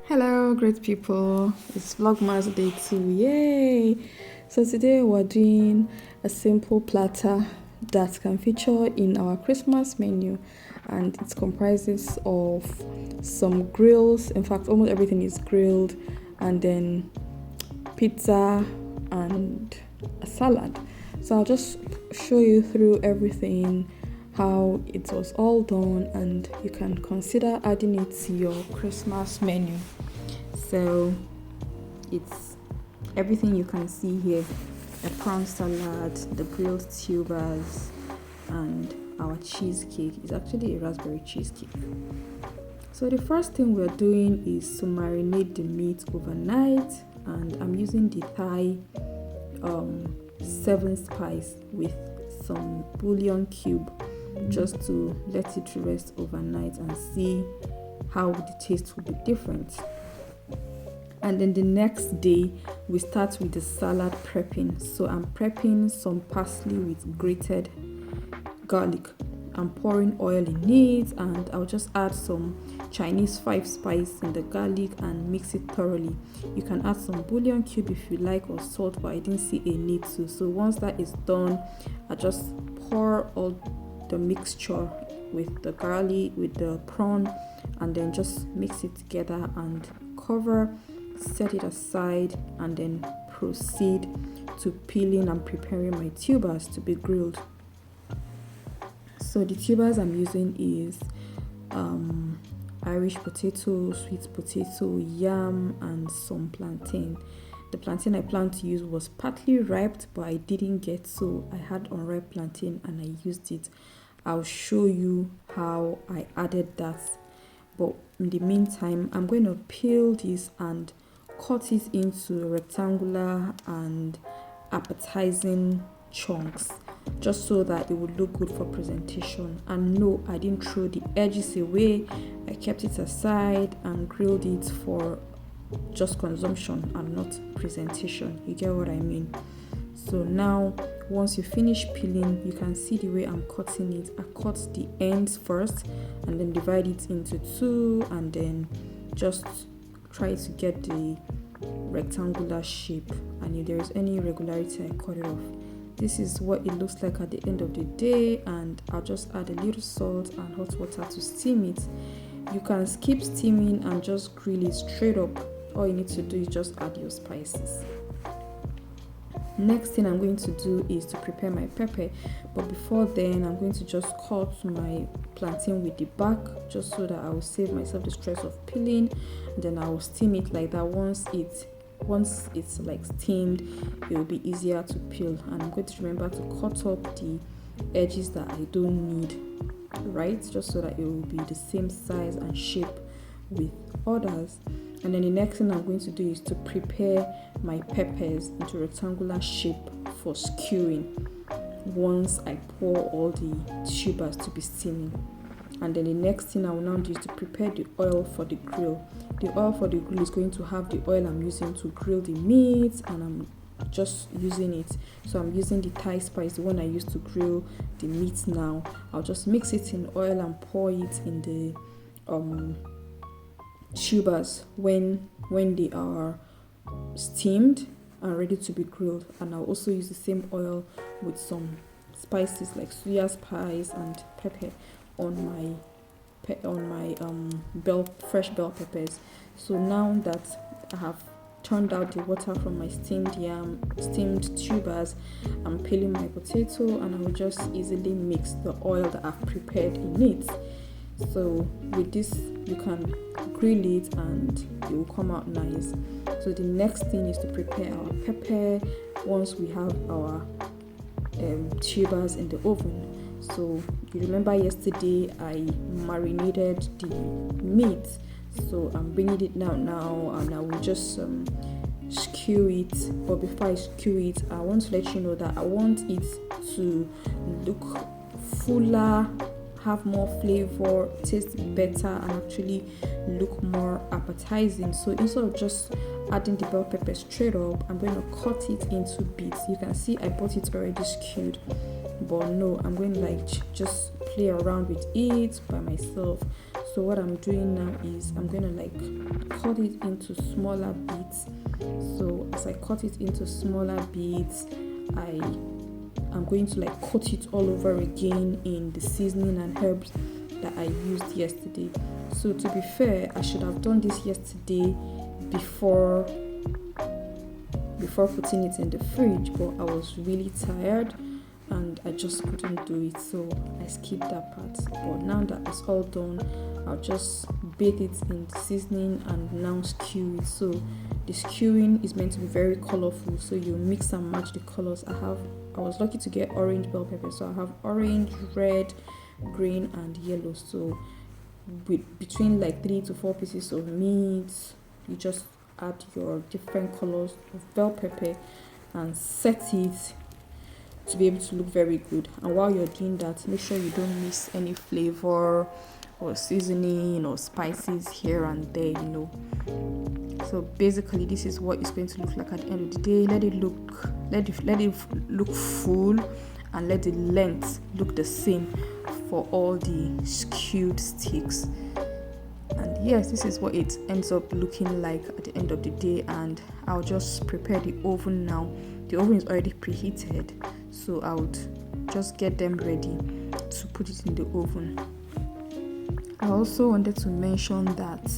Hello, great people. It's Vlogmas Day 2. Yay! So today we're doing a simple platter that can feature in our Christmas menu, and it comprises of some grills. In fact, almost everything is grilled, and then pizza and a salad. So I'll just show you through everything, how it was all done, and you can consider adding it to your Christmas menu. So it's everything you can see here: a prawn salad, the grilled tubers, and our cheesecake. It's actually a raspberry cheesecake. So the first thing we're doing is to marinate the meat overnight, and I'm using the Thai 7 spice with some bouillon cube just to let it rest overnight and see how the taste will be different. And then the next day we start with the salad prepping. So I'm prepping some parsley with grated garlic. I'm pouring oil in it, and I'll just add some Chinese 5 spice in the garlic and mix it thoroughly. You can add some bouillon cube if you like, or salt, but I didn't see a need to. So once that is done, I just pour all the mixture with the garlic, with the prawn, and then just mix it together and cover, set it aside, and then proceed to peeling and preparing my tubers to be grilled. So the tubers I'm using is Irish potato, sweet potato, yam, and some plantain. The plantain I planned to use was partly ripe, but I didn't get, so I had unripe plantain and I used it. I'll show you how I added that. But in the meantime, I'm going to peel this and cut it into rectangular and appetizing chunks, just so that it would look good for presentation. And no, I didn't throw the edges away. I kept it aside and grilled it for just consumption and not presentation. You get what I mean? So now, once you finish peeling, you can see the way I'm cutting it. I cut the ends first and then divide it into 2, and then just try to get the rectangular shape, and if there is any irregularity, I cut it off. This is what it looks like at the end of the day, and I'll just add a little salt and hot water to steam it. You can skip steaming and just grill it straight up. All you need to do is just add your spices. Next thing I'm going to do is to prepare my pepper, but before then I'm going to just cut my plantain with the back, just so that I will save myself the stress of peeling, and then I will steam it like that. Once it's like steamed, it will be easier to peel, and I'm going to remember to cut up the edges that I don't need, right, just so that it will be the same size and shape with others. And then the next thing I'm going to do is to prepare my peppers into rectangular shape for skewing once I pour all the tubers to be steaming. And then the next thing I will now do is to prepare the oil for the grill. The oil for the grill is going to have the oil I'm using to grill the meat, and I'm just using it. So I'm using the Thai spice, the one I used to grill the meat now. I'll just mix it in oil and pour it in the tubers when they are steamed and ready to be grilled. And I'll also use the same oil with some spices like suya spice and pepper on my fresh bell peppers. So now that I have turned out the water from my steamed tubers, I'm peeling my potato, and I will just easily mix the oil that I've prepared in it. So with this, you can grill it and it will come out nice. So the next thing is to prepare our pepper once we have our tubers in the oven. So you remember yesterday I marinated the meat, so I'm bringing it now, and I will just skew it. But before I skew it, I want to let you know that I want it to look fuller, have more flavor, taste better, and actually look more appetizing. So instead of just adding the bell pepper straight up, I'm going to cut it into bits. You can see I bought it already skewed, but no, I'm going to just play around with it by myself. So So what I'm doing now is I'm going to like cut it into smaller bits. So as I cut it into smaller bits, I'm going to like coat it all over again in the seasoning and herbs that I used yesterday. So to be fair, I should have done this yesterday before putting it in the fridge, but I was really tired and I just couldn't do it, so I skipped that part. But now that it's all done, I'll just bathe it in seasoning and now skew it. So the skewing is meant to be very colorful, so you mix and match the colors. I was lucky to get orange bell pepper, so I have orange, red, green and yellow. So between like 3 to 4 pieces of meat, you just add your different colors of bell pepper and set it to be able to look very good. And while you're doing that, make sure you don't miss any flavor or seasoning or spices here and there, So basically this is what it's going to look like at the end of the day. Let it look full and let the length look the same for all the skewed sticks. And yes, this is what it ends up looking like at the end of the day. And I'll just prepare the oven now. The oven is already preheated, so I would just get them ready to put it in the oven. I also wanted to mention that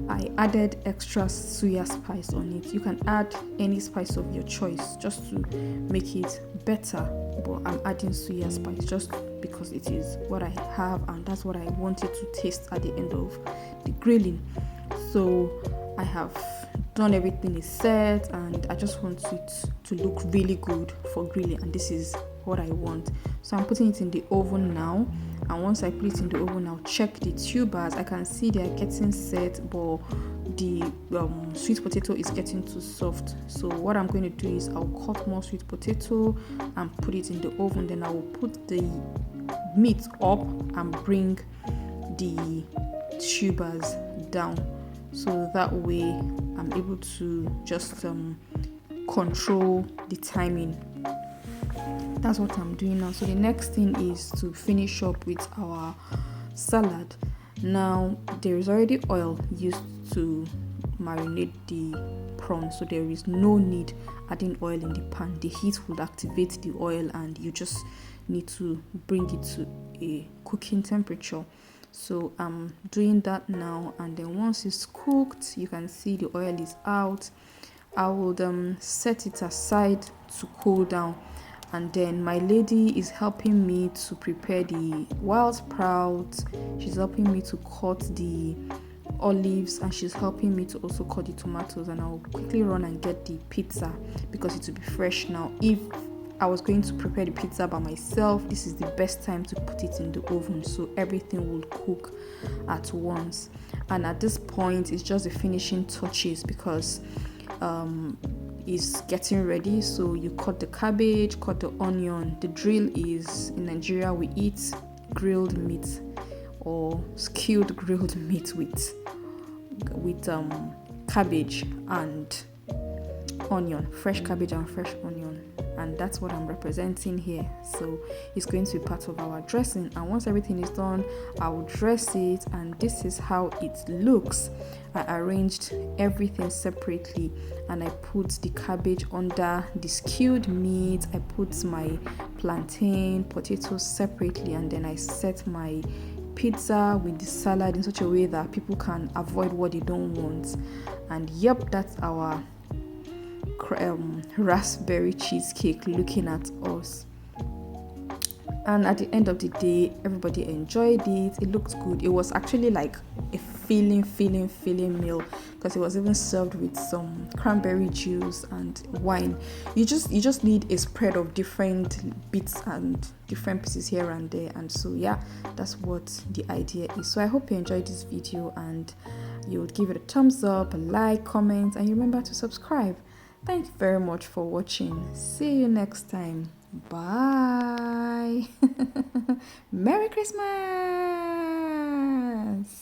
I added extra soya spice on it. You can add any spice of your choice just to make it better, but I'm adding soya spice just because it is what I have and that's what I wanted to taste at the end of the grilling. So I have done everything is set and I just want it to look really good for grilling, and this is what I want. So I'm putting it in the oven now, and once I put it in the oven, I'll check the tubers. I can see they are getting set, but the sweet potato is getting too soft. So what I'm going to do is I'll cut more sweet potato and put it in the oven. Then I will put the meat up and bring the tubers down, so that way I'm able to just control the timing. That's what I'm doing now. So the next thing is to finish up with our salad. Now there is already oil used to marinate the prawn, so there is no need adding oil in the pan. The heat will activate the oil and you just need to bring it to a cooking temperature. So I'm doing that now, and then once it's cooked, you can see the oil is out. I will set it aside to cool down, and then my lady is helping me to prepare the wild sprouts. She's helping me to cut the olives, and she's helping me to also cut the tomatoes, and I'll quickly run and get the pizza because it will be fresh now. If I was going to prepare the pizza by myself, this is the best time to put it in the oven so everything will cook at once. And at this point, it's just the finishing touches because it's getting ready. So you cut the cabbage, cut the onion. The drill is, in Nigeria we eat grilled meat or skewed grilled meat with cabbage and onion, fresh cabbage and fresh onion, and that's what I'm representing here. So it's going to be part of our dressing, and once everything is done, I will dress it, and this is how it looks. I arranged everything separately, and I put the cabbage under the skewed meat. I put my plantain, potatoes separately, and then I set my pizza with the salad in such a way that people can avoid what they don't want. And yep, that's our raspberry cheesecake looking at us. And at the end of the day, everybody enjoyed it. It looked good. It was actually like a filling meal because it was even served with some cranberry juice and wine. You just need a spread of different bits and different pieces here and there. And so yeah, that's what the idea is. So I hope you enjoyed this video and you would give it a thumbs up, a like, comment, and you remember to subscribe. Thank you very much for watching. See you next time. Bye. Merry Christmas.